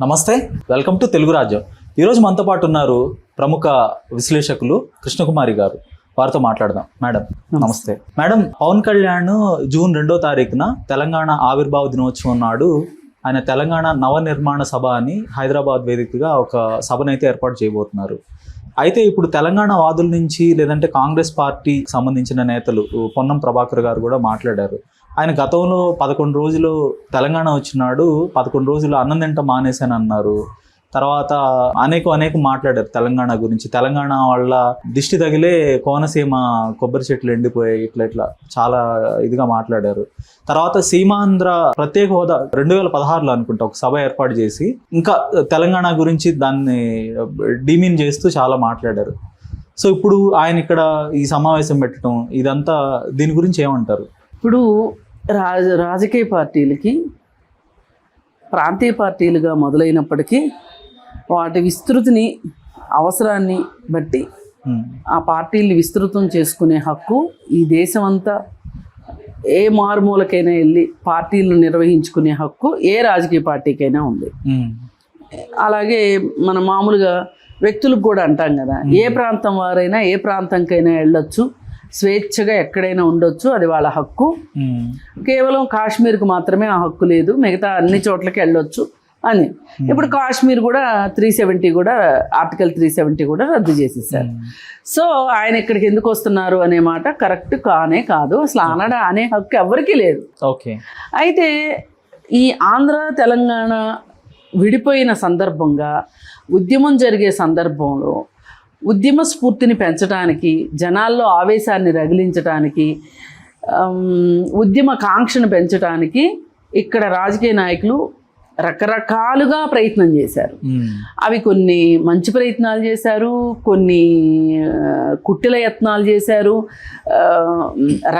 నమస్తే, welcome to Telugu రాజ్యం. ఈరోజు మనతో పాటు ఉన్నారు ప్రముఖ విశ్లేషకులు కృష్ణకుమారి గారు. వారితో మాట్లాడదాం. మేడం నమస్తే. మేడం, పవన్ కళ్యాణ్ జూన్ 2వ తారీఖున తెలంగాణ ఆవిర్భావ దినోత్సవం నాడు ఆయన తెలంగాణ నవనిర్మాణ సభ అని హైదరాబాద్ వేదికగా ఒక సభనైతే ఏర్పాటు చేయబోతున్నారు. అయితే ఇప్పుడు తెలంగాణ వాదుల నుంచి లేదంటే కాంగ్రెస్ పార్టీ సంబంధించిన నేతలు పొన్నం ప్రభాకర్ గారు కూడా మాట్లాడారు. ఆయన గతంలో 11 రోజులు తెలంగాణ వచ్చినాడు, 11 రోజులు అన్నం తింట మానేశాను అన్నారు. తర్వాత అనేక మాట్లాడారు తెలంగాణ గురించి. తెలంగాణ వాళ్ళ దిష్టి తగిలే కోనసీమ కొబ్బరి చెట్లు ఎండిపోయాయి, ఇట్లా చాలా ఇదిగా మాట్లాడారు. తర్వాత సీమాంధ్ర ప్రత్యేక హోదా 2016లో అనుకుంటా ఒక సభ ఏర్పాటు చేసి ఇంకా తెలంగాణ గురించి దాన్ని డిమీన్ చేస్తూ చాలా మాట్లాడారు. సో ఇప్పుడు ఆయన ఇక్కడ ఈ సమావేశం పెట్టడం ఇదంతా దీని గురించి ఏమంటారు? ఇప్పుడు రాజకీయ పార్టీలకి ప్రాంతీయ పార్టీలుగా మొదలైనప్పటికీ వాటి విస్తృతిని అవసరాన్ని బట్టి ఆ పార్టీల్ని విస్తృతం చేసుకునే హక్కు ఈ దేశమంతా ఏ మారుమూలకైనా వెళ్ళి పార్టీలను నిర్వహించుకునే హక్కు ఏ రాజకీయ పార్టీకైనా ఉంది. అలాగే మన మామూలుగా వ్యక్తులకు కూడా అంటాం కదా, ఏ ప్రాంతం వారైనా ఏ ప్రాంతంకైనా వెళ్ళొచ్చు, స్వేచ్ఛగా ఎక్కడైనా ఉండొచ్చు, అది వాళ్ళ హక్కు. కేవలం కాశ్మీర్కు మాత్రమే ఆ హక్కు లేదు, మిగతా అన్ని చోట్లకి వెళ్ళొచ్చు అని. ఇప్పుడు కాశ్మీర్ కూడా 370 కూడా ఆర్టికల్ 370 కూడా రద్దు చేసేసారు. సో ఆయన ఇక్కడికి ఎందుకు వస్తున్నారు అనే మాట కరెక్ట్ కానే కాదు. అసలు అనే హక్కు ఎవరికీ లేదు. ఓకే. అయితే ఈ ఆంధ్ర తెలంగాణ విడిపోయిన సందర్భంగా ఉద్యమం జరిగే సందర్భంలో ఉద్యమ స్ఫూర్తిని పెంచడానికి, జనాల్లో ఆవేశాన్ని రగిలించడానికి, ఉద్యమ కాంక్షను పెంచడానికి ఇక్కడ రాజకీయ నాయకులు రకరకాలుగా ప్రయత్నం చేశారు. అవి కొన్ని మంచి ప్రయత్నాలు చేశారు, కొన్ని కుట్టిల యత్నాలు చేశారు,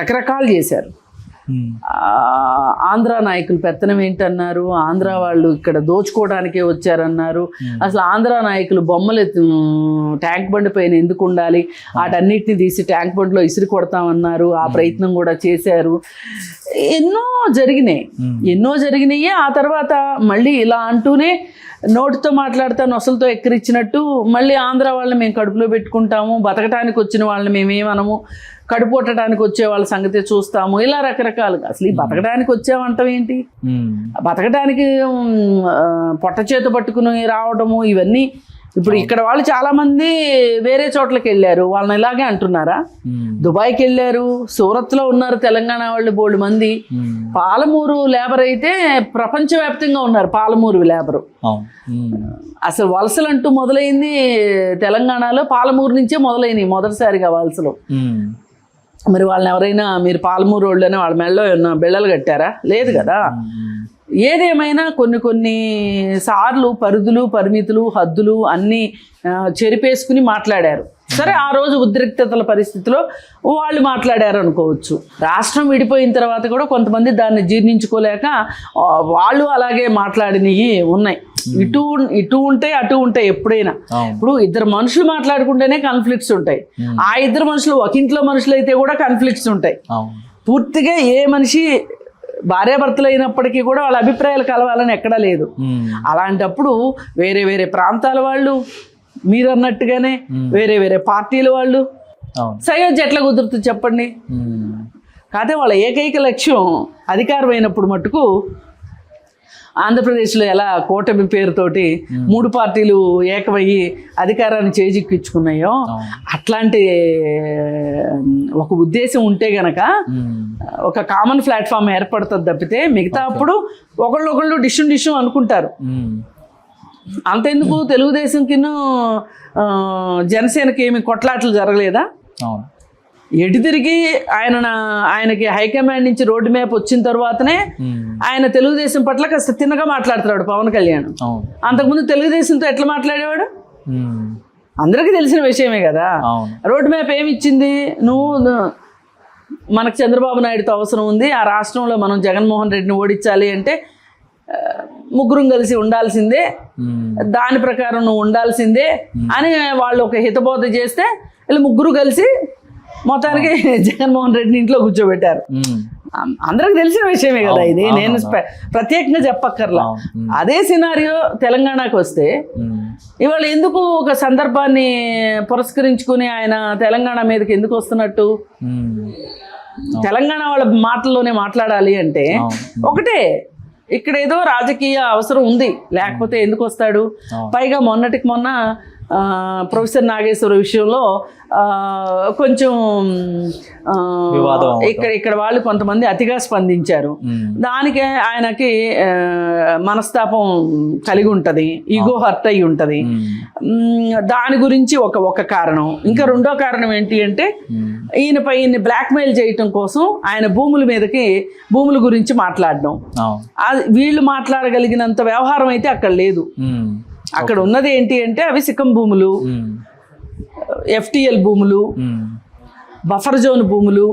రకరకాలు చేశారు. ఆంధ్ర నాయకులు పెత్తనం ఏంటన్నారు, ఆంధ్ర వాళ్ళు ఇక్కడ దోచుకోవడానికే వచ్చారన్నారు. అసలు ఆంధ్ర నాయకులు బొమ్మలు ట్యాంక్ బండి పైన ఎందుకు ఉండాలి, వాటన్నిటిని తీసి ట్యాంక్ బండిలో ఇసిరి కొడతామన్నారు. ఆ ప్రయత్నం కూడా చేశారు. ఎన్నో జరిగినాయి. ఆ తర్వాత మళ్ళీ ఇలా అంటూనే నోటితో మాట్లాడుతా నొసలతో ఎక్కిరిచ్చినట్టు మళ్ళీ ఆంధ్ర వాళ్ళని మేము కడుపులో పెట్టుకుంటాము, బతకటానికి వచ్చిన వాళ్ళని మేమేమనము, కడుపుట్టడానికి వచ్చే వాళ్ళ సంగతి చూస్తాము, ఇలా రకరకాలుగా. అసలు ఈ బతకడానికి వచ్చామంటాం ఏంటి, బతకడానికి పొట్ట చేత పట్టుకుని రావడము ఇవన్నీ. ఇప్పుడు ఇక్కడ వాళ్ళు చాలా మంది వేరే చోట్లకి వెళ్ళారు, వాళ్ళని ఇలాగే అంటున్నారా? దుబాయ్కి వెళ్ళారు, సూరత్లో ఉన్నారు తెలంగాణ వాళ్ళు బోల్డ్ మంది. పాలమూరు లేబర్ అయితే ప్రపంచవ్యాప్తంగా ఉన్నారు. పాలమూరు లేబరు అసలు వలసలు అంటూ మొదలైంది తెలంగాణలో, పాలమూరు నుంచే మొదలైనవి మొదటిసారిగా వలసలు. మరి వాళ్ళని ఎవరైనా మీరు పాలమూరు వాళ్ళని వాళ్ళ మెడలో ఏమన్నా బిళ్ళలు కట్టారా? లేదు కదా. ఏదేమైనా కొన్ని సార్లు పరిధులు, పరిమితులు, హద్దులు అన్నీ చెరిపేసుకుని మాట్లాడారు. సరే, ఆ రోజు ఉద్రిక్తతల పరిస్థితిలో వాళ్ళు మాట్లాడారు అనుకోవచ్చు. రాష్ట్రం విడిపోయిన తర్వాత కూడా కొంతమంది దాన్ని జీర్ణించుకోలేక వాళ్ళు అలాగే మాట్లాడినవి ఉన్నాయి. ఇటు ఉంటాయి, అటు ఉంటాయి. ఎప్పుడైనా ఇప్పుడు ఇద్దరు మనుషులు మాట్లాడుకుంటేనే కాన్ఫ్లిక్ట్స్ ఉంటాయి. ఆ ఇద్దరు మనుషులు ఒక ఇంట్లో మనుషులు అయితే కూడా కాన్ఫ్లిక్ట్స్ ఉంటాయి. పూర్తిగా ఏ మనిషి భార్యాభర్తలు అయినప్పటికీ కూడా వాళ్ళ అభిప్రాయాలు కలవాలని ఎక్కడా లేదు. అలాంటప్పుడు వేరే ప్రాంతాల వాళ్ళు, మీరు అన్నట్టుగానే వేరే పార్టీల వాళ్ళు సయోధ్య ఎట్లా కుదురుతుంది చెప్పండి? కాకపోతే వాళ్ళ ఏకైక లక్ష్యం అధికారం అయినప్పుడు మట్టుకు ఆంధ్రప్రదేశ్లో ఎలా కూటమి పేరుతోటి 3 పార్టీలు ఏకమయ్యి అధికారాన్ని చేజిక్కించుకున్నాయో అట్లాంటి ఒక ఉద్దేశం ఉంటే గనక ఒక కామన్ ప్లాట్ఫామ్ ఏర్పడుతుంది తప్పితే మిగతా అప్పుడు ఒకళ్ళు డిష్యూ అనుకుంటారు. అంతెందుకు తెలుగుదేశంకిను జనసేనకి ఏమి కొట్లాటలు జరగలేదా? ఎటు తిరిగి ఆయనకి హైకమాండ్ నుంచి రోడ్డు మ్యాప్ వచ్చిన తర్వాతనే ఆయన తెలుగుదేశం పట్ల కాస్త తిన్నగా మాట్లాడుతున్నాడు పవన్ కళ్యాణ్. అంతకుముందు తెలుగుదేశంతో ఎట్లా మాట్లాడేవాడు అందరికీ తెలిసిన విషయమే కదా. రోడ్డు మ్యాప్ ఏమి ఇచ్చింది, నువ్వు మనకు చంద్రబాబు నాయుడుతో అవసరం ఉంది, ఆ రాష్ట్రంలో మనం జగన్మోహన్ రెడ్డిని ఓడించాలి అంటే ముగ్గురం కలిసి ఉండాల్సిందే, దాని ప్రకారం నువ్వు ఉండాల్సిందే అని వాళ్ళు ఒక హితబోధ చేస్తే వీళ్ళు ముగ్గురు కలిసి మొత్తానికి జగన్మోహన్ రెడ్డిని ఇంట్లో కూర్చోబెట్టారు. అందరికి తెలిసిన విషయమే కదా ఇది, నేను ప్రత్యేకంగా చెప్పక్కర్లా. అదే సినారియో తెలంగాణకు వస్తే ఇవాళ ఎందుకు ఒక సందర్భాన్ని పురస్కరించుకుని ఆయన తెలంగాణ మీదకి ఎందుకు వస్తున్నట్టు? తెలంగాణ వాళ్ళ మాటల్లోనే మాట్లాడాలి అంటే ఒకటే, ఇక్కడ ఏదో రాజకీయ అవసరం ఉంది, లేకపోతే ఎందుకు వస్తాడు? పైగా మొన్నటికి మొన్న ప్రొఫెసర్ నాగేశ్వర విషయంలో కొంచెం ఇక్కడ వాళ్ళు కొంతమంది అతిగా స్పందించారు. దానికి ఆయనకి మనస్తాపం కలిగి ఉంటుంది, ఈగో హర్ట్ అయి ఉంటుంది. దాని గురించి ఒక కారణం. ఇంకా రెండో కారణం ఏంటి అంటే ఈయనపై ఈయన్ని బ్లాక్మెయిల్ చేయటం కోసం ఆయన భూముల గురించి మాట్లాడడం. వీళ్ళు మాట్లాడగలిగినంత వ్యవహారం అయితే అక్కడ లేదు. అక్కడ ఉన్నది ఏంటి అంటే అవి సిక్కం భూములు, FTL భూములు, బఫర్ జోన్ భూములు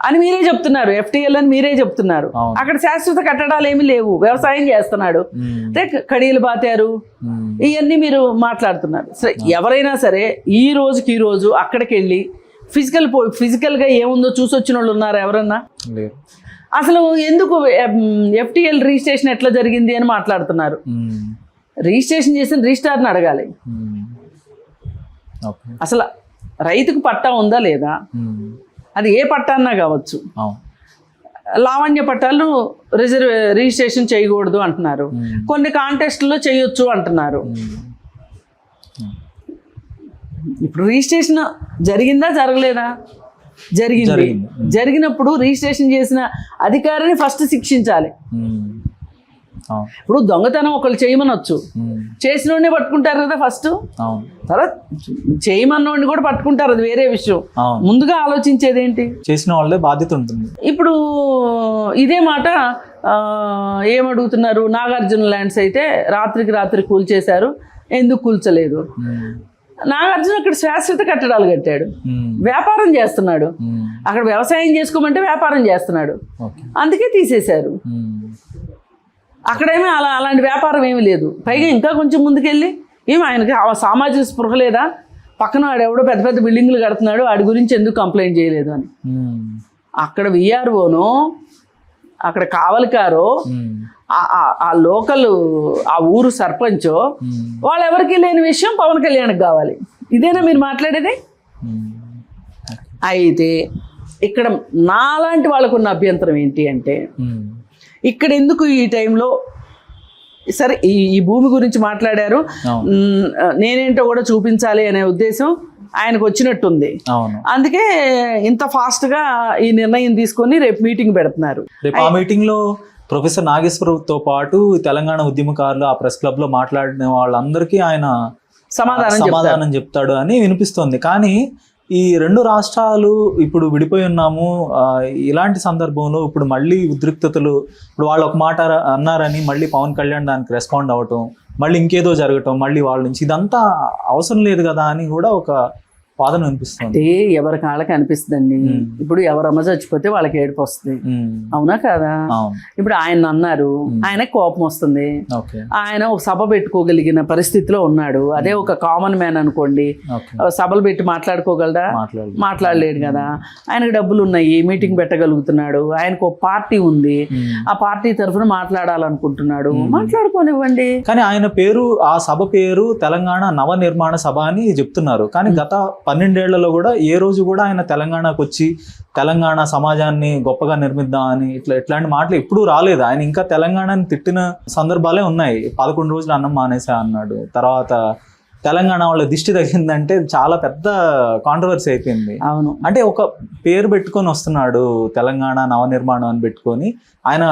అని మీరే చెప్తున్నారు. FTL అని మీరే చెప్తున్నారు. అక్కడ శాశ్వత కట్టడాలు ఏమీ లేవు, వ్యవసాయం చేస్తున్నాడు, కడీలు బాతారు, ఇవన్నీ మీరు మాట్లాడుతున్నారు. సరే, ఎవరైనా సరే ఈ రోజు అక్కడికి వెళ్ళి ఫిజికల్గా ఏముందో చూసి వచ్చిన వాళ్ళు ఉన్నారు ఎవరన్నా? అసలు ఎందుకు FTL రిజిస్ట్రేషన్ ఎట్లా జరిగింది అని మాట్లాడుతున్నారు. రిజిస్ట్రేషన్ చేసిన రిజిస్ట్రార్ని అడగాలి. అసలు రైతుకు పట్టా ఉందా లేదా, అది ఏ పట్టా అన్నా కావచ్చు. లావణ్య పట్టాలు రిజిస్ట్రేషన్ చేయకూడదు అంటున్నారు, కొన్ని కాంటెస్ట్లో చేయొచ్చు అంటున్నారు. ఇప్పుడు రిజిస్ట్రేషన్ జరిగిందా జరగలేదా? జరిగింది. జరిగినప్పుడు రిజిస్ట్రేషన్ చేసిన అధికారిని ఫస్ట్ శిక్షించాలి. ఇప్పుడు దొంగతనం ఒకళ్ళు చేయమనొచ్చు, చేసినోడిని పట్టుకుంటారు కదా ఫస్ట్, తర్వాత చేయమన్నోడిని కూడా పట్టుకుంటారు, అది వేరే విషయం. ముందుగా ఆలోచించేది ఏంటి? చేసిన వాళ్ళే బాధ్యత ఉంటుంది. ఇప్పుడు ఇదే మాట ఏమడుగుతున్నారు? నాగార్జున ల్యాండ్స్ అయితే రాత్రికి రాత్రి కూల్చేశారు, ఎందుకు కూల్చలేదు? నాగార్జున అక్కడ శాశ్వత కట్టడాలు కట్టాడు, వ్యాపారం చేస్తున్నాడు. అక్కడ వ్యవసాయం చేసుకోమంటే వ్యాపారం చేస్తున్నాడు, అందుకే తీసేశారు. అక్కడేమీ అలాంటి వ్యాపారం ఏమీ లేదు. పైగా ఇంకా కొంచెం ముందుకెళ్ళి ఆయనకి సామాజిక స్పృహ లేదా? పక్కన వాడెవడో పెద్ద పెద్ద బిల్డింగ్లు కడుతున్నాడు, వాడి గురించి ఎందుకు కంప్లైంట్ చేయలేదు అని. అక్కడ VROనో అక్కడ కావలికారో ఆ లోకల్ ఆ ఊరు సర్పంచో వాళ్ళెవరికి లేని విషయం పవన్ కళ్యాణ్కి కావాలి. ఇదేనా మీరు మాట్లాడేది? అయితే ఇక్కడ నాలాంటి వాళ్ళకున్న అభ్యంతరం ఏంటి అంటే, ఇక్కడ ఎందుకు ఈ టైంలో సరే ఈ భూమి గురించి మాట్లాడారు, నేనేంటో కూడా చూపించాలి అనే ఉద్దేశం ఆయనకు వచ్చినట్టుంది. అందుకే ఇంత ఫాస్ట్గా ఈ నిర్ణయం తీసుకొని రేపు మీటింగ్ పెడుతున్నారు. రేపు ఆ మీటింగ్లో ప్రొఫెసర్ నాగేశ్వరరావుతో పాటు తెలంగాణ ఉద్యమకారులు ఆ ప్రెస్ క్లబ్లో మాట్లాడిన వాళ్ళందరికీ ఆయన సమాధానం చెప్తాడు అని వినిపిస్తోంది. కానీ ఈ రెండు రాష్ట్రాలు ఇప్పుడు విడిపోయి ఉన్నాము, ఇలాంటి సందర్భంలో ఇప్పుడు మళ్ళీ ఉద్రిక్తతలు, ఇప్పుడు వాళ్ళు ఒక మాట అన్నారని మళ్ళీ పవన్ కళ్యాణ్ దానికి రెస్పాండ్ అవ్వటం, మళ్ళీ ఇంకేదో జరగటం, మళ్ళీ వాళ్ళ నుంచి ఇదంతా అవసరం లేదు కదా అని కూడా ఒక వాదన అనిపిస్తుంది. ఎవరి కాళ్ళకి అనిపిస్తుందండి. ఇప్పుడు ఎవరమ్మ చచ్చిపోతే వాళ్ళకి ఏడుపు వస్తుంది, అవునా కాదా? ఇప్పుడు ఆయన అన్నారు, ఆయన కోపం వస్తుంది, ఆయన ఒక సభ పెట్టుకోగలిగిన పరిస్థితిలో ఉన్నాడు. అదే ఒక కామన్ మ్యాన్ అనుకోండి, సభలు పెట్టి మాట్లాడుకోగలడా? మాట్లాడలేడు కదా. ఆయనకు డబ్బులు ఉన్నాయి, మీటింగ్ పెట్టగలుగుతున్నాడు, ఆయనకు ఒక పార్టీ ఉంది, ఆ పార్టీ తరఫున మాట్లాడాలనుకుంటున్నాడు, మాట్లాడుకోనివ్వండి. కానీ ఆయన పేరు, ఆ సభ పేరు తెలంగాణ నవ నిర్మాణ సభ అని చెప్తున్నారు. కానీ గత 12 ఏళ్లలో కూడా ఏ రోజు కూడా ఆయన తెలంగాణకు వచ్చి తెలంగాణ సమాజాన్ని గొప్పగా నిర్మిద్దామని ఇట్లాంటి మాటలు ఎప్పుడూ రాలేదు. ఆయన ఇంకా తెలంగాణని తిట్టిన సందర్భాలే ఉన్నాయి. 11 రోజులు అన్నం మానేసా అన్నాడు. తర్వాత తెలంగాణ వాళ్ళ దిష్టి తగ్గిందంటే చాలా పెద్ద కాంట్రవర్సీ అయిపోయింది. అవును, అంటే ఒక పేరు పెట్టుకొని వస్తున్నాడు, తెలంగాణ నవనిర్మాణం అని పెట్టుకొని ఆయన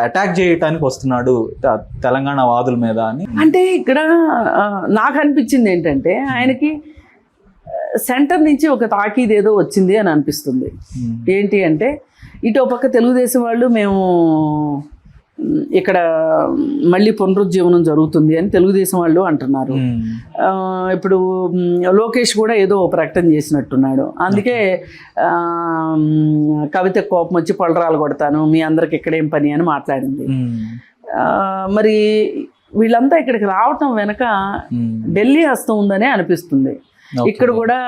అటాక్ చేయటానికి వస్తున్నాడు తెలంగాణ వాదుల మీద అని. అంటే ఇక్కడ నాకు అనిపించింది ఏంటంటే, ఆయనకి సెంటర్ నుంచి ఒక తాకీదు ఏదో వచ్చింది అని అనిపిస్తుంది. ఏంటి అంటే, ఇటు పక్క తెలుగుదేశం వాళ్ళు మేము ఇక్కడ మళ్ళీ పునరుజ్జీవనం జరుగుతుంది అని తెలుగుదేశం వాళ్ళు అంటున్నారు. ఇప్పుడు లోకేష్ కూడా ఏదో ప్రకటన చేసినట్టున్నాడు. అందుకే కవిత కోపం వచ్చి పొలరాలు కొడతాను, మీ అందరికి ఇక్కడేం పని అని మాట్లాడింది. మరి వీళ్ళంతా ఇక్కడికి రావటం వెనక ఢిల్లీ హస్తం ఉందనే అనిపిస్తుంది. ఇక్కడ కూడా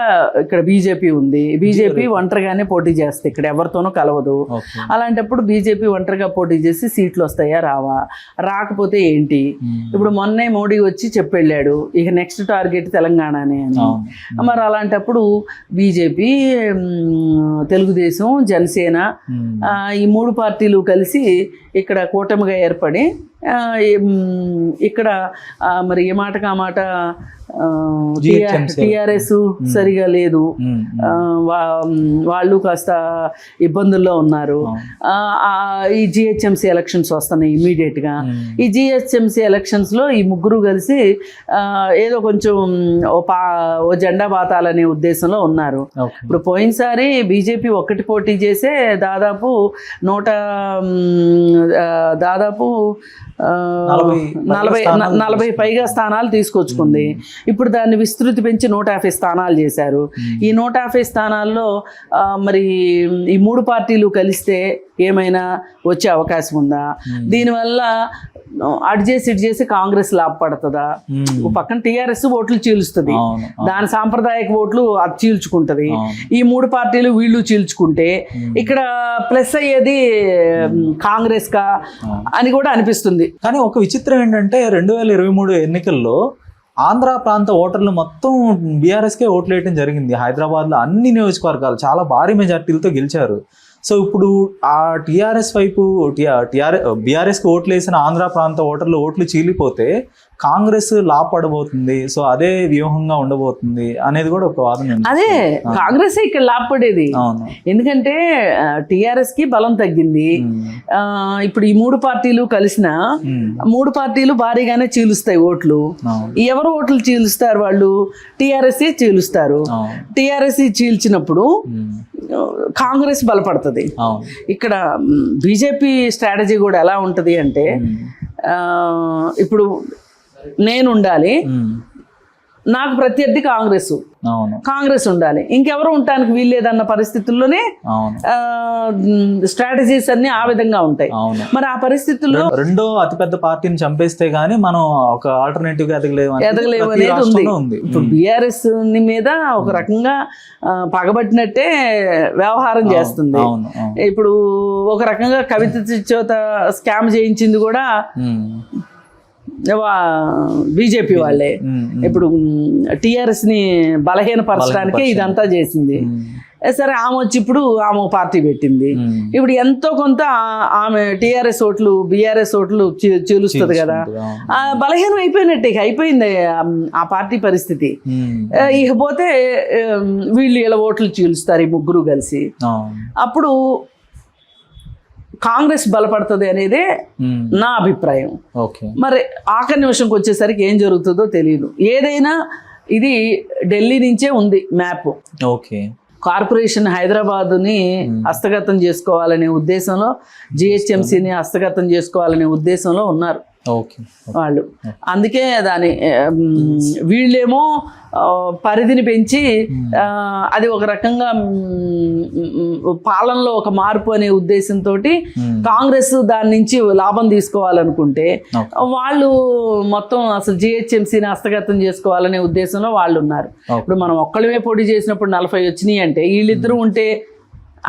ఇక్కడ బీజేపీ ఉంది, బీజేపీ ఒంటరిగానే పోటీ చేస్తుంది, ఇక్కడ ఎవరితోనూ కలవదు. ఓకే. అలాంటప్పుడు బీజేపీ ఒంటరిగా పోటీ చేసి సీట్లు వస్తాయా రావా, రాకపోతే ఏంటి? ఇప్పుడు మొన్నే మోడీ వచ్చి చెప్పెళ్ళాడు ఇక నెక్స్ట్ టార్గెట్ తెలంగాణనే అని. మరి అలాంటప్పుడు బీజేపీ, తెలుగుదేశం, జనసేన ఈ 3 పార్టీలు కలిసి ఇక్కడ కూటమిగా ఏర్పడి ఇక్కడ మరి ఏ మాటకు ఆ మాట టిఆర్ఎస్ సరిగా లేదు, వాళ్ళు కాస్త ఇబ్బందుల్లో ఉన్నారు. ఈ జిహెచ్ఎంసీ ఎలక్షన్స్ వస్తున్నాయి ఇమీడియట్గా. ఈ జిహెచ్ఎంసీ ఎలక్షన్స్లో ఈ ముగ్గురు కలిసి ఏదో కొంచెం ఓ జెండా బాతాలనే ఉద్దేశంలో ఉన్నారు. ఇప్పుడు పోయినసారి బీజేపీ ఒక్కటి పోటీ చేసే దాదాపు 40 పైగా స్థానాలు తీసుకొచ్చుకుంది. ఇప్పుడు దాన్ని విస్తృతి పెంచి 150 స్థానాలు చేశారు. ఈ 150 స్థానాల్లో మరి ఈ 3 పార్టీలు కలిస్తే ఏమైనా వచ్చే అవకాశం ఉందా? దీనివల్ల అటు చేసి ఇటు చేసి కాంగ్రెస్ లాభపడుతుందా? పక్కన టీఆర్ఎస్ ఓట్లు చీలుస్తుంది, దాని సాంప్రదాయక ఓట్లు అది చీల్చుకుంటది. ఈ 3 పార్టీలు వీళ్ళు చీల్చుకుంటే ఇక్కడ ప్లస్ అయ్యేది కాంగ్రెస్ కా అని కూడా అనిపిస్తుంది. కానీ ఒక విచిత్రం ఏంటంటే 2023 ఎన్నికల్లో ఆంధ్ర ప్రాంత ఓటర్లు మొత్తం బీఆర్ఎస్కే ఓట్లు వేయడం జరిగింది. హైదరాబాద్లో అన్ని నియోజకవర్గాలు చాలా భారీ మెజార్టీలతో గెలిచారు. సో ఇప్పుడు ఆ టీఆర్ఎస్ వైపు బీఆర్ఎస్కి ఓట్లు వేసిన ఆంధ్ర ప్రాంత ఓట్లు చీలిపోతే కాంగ్రెస్ లాభపడబోతుంది, సో అదే వ్యూహంగా ఉండబోతుంది అనేది కూడా ఒక వాదన. అదే కాంగ్రెస్ ఇక్కడ లాభపడేది, ఎందుకంటే టిఆర్ఎస్ కి బలం తగ్గింది. ఇప్పుడు ఈ 3 పార్టీలు కలిసిన 3 పార్టీలు భారీగానే చీలుస్తాయి ఓట్లు. ఎవరు ఓట్లు చీలుస్తారు? వాళ్ళు టిఆర్ఎస్ చీలుస్తారు. టిఆర్ఎస్ చీల్చినప్పుడు కాంగ్రెస్ బలపడుతుంది. ఇక్కడ బీజేపీ స్ట్రాటజీ కూడా ఎలా ఉంటుంది అంటే, ఇప్పుడు నేను ఉండాలి, నాకు ప్రత్యర్థి కాంగ్రెస్ ఉండాలి, ఇంకెవరు ఉండటానికి వీల్లేదన్న పరిస్థితుల్లోనే స్ట్రాటజీస్ అన్ని ఆ విధంగా ఉంటాయి. మరి ఆ పరిస్థితుల్లో రెండో అతిపెద్ద పార్టీని చంపేస్తే గానీ మనం ఒక ఆల్టర్నేటివ్ గా ఎదగలేము అనేది ఉంది. ఇప్పుడు బీఆర్ఎస్ మీద ఒక రకంగా పగబట్టినట్టే వ్యవహారం చేస్తుంది. ఇప్పుడు ఒక రకంగా కవిత చేత స్కామ్ చేయించింది కూడా బీజేపీ వాళ్ళే. ఇప్పుడు టిఆర్ఎస్ ని బలహీనపరచడానికే ఇదంతా చేసింది. సరే, ఆమె వచ్చి ఇప్పుడు ఆమె పార్టీ పెట్టింది. ఇప్పుడు ఎంతో కొంత ఆమె టిఆర్ఎస్ ఓట్లు బీఆర్ఎస్ ఓట్లు చీలుస్తుంది కదా, బలహీనం అయిపోయినట్టే, అయిపోయింది ఆ పార్టీ పరిస్థితి. ఇకపోతే వీళ్ళు ఇలా ఓట్లు చీలుస్తారు ఈ 3 కలిసి. అప్పుడు కాంగ్రెస్ బలపడుతుంది అనేదే నా అభిప్రాయం. మరి ఆఖరి నిమిషంకి వచ్చేసరికి ఏం జరుగుతుందో తెలియదు. ఏదైనా ఇది ఢిల్లీ నుంచే ఉంది మ్యాప్. కార్పొరేషన్ హైదరాబాదుని హస్తగతం చేసుకోవాలనే ఉద్దేశంలో, జిహెచ్ఎంసీని హస్తగతం చేసుకోవాలనే ఉద్దేశంలో ఉన్నారు వాళ్ళు. అందుకే దాని వీళ్ళేమో పరిధిని పెంచి అది ఒక రకంగా పాలనలో ఒక మార్పు అనే ఉద్దేశంతో కాంగ్రెస్ దాని నుంచి లాభం తీసుకోవాలనుకుంటే, వాళ్ళు మొత్తం అసలు జిహెచ్ఎంసీని హస్తగతం చేసుకోవాలనే ఉద్దేశంలో వాళ్ళు ఉన్నారు. ఇప్పుడు మనం ఒక్కళ్ళమే పోటీ చేసినప్పుడు 40 వచ్చినాయి అంటే వీళ్ళిద్దరూ ఉంటే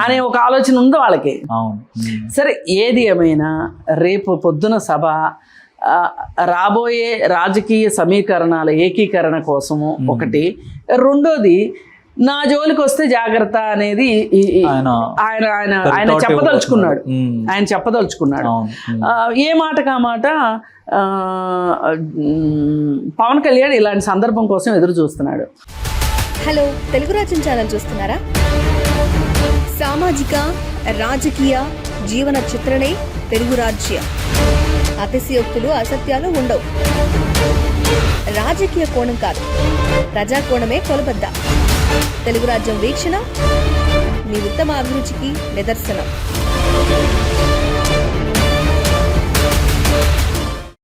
అనే ఒక ఆలోచన ఉంది వాళ్ళకి. సరే, ఏది ఏమైనా రేపు పొద్దున సభ రాబోయే రాజకీయ సమీకరణాల ఏకీకరణ కోసము ఒకటి, రెండోది నా జోలికి వస్తే జాగ్రత్త అనేది ఆయన చెప్పదలుచుకున్నాడు. ఏ మాటకా మాట పవన్ కళ్యాణ్ ఇలాంటి సందర్భం కోసం ఎదురు చూస్తున్నాడు. హలో, తెలుగు రాజ్యం ఛానల్ చూస్తున్నారా? సామాజిక రాజకీయ జీవన చిత్రణే తెలుగు రాజ్యం. అతిశయోక్తులు అసత్యాలు ఉండవు. రాజకీయ కోణం కాదు, ప్రజా కోణమే కొలబద్ద. తెలుగు రాజ్యం వీక్షణ మీ ఉత్తమ అభిరుచికి నిదర్శనం.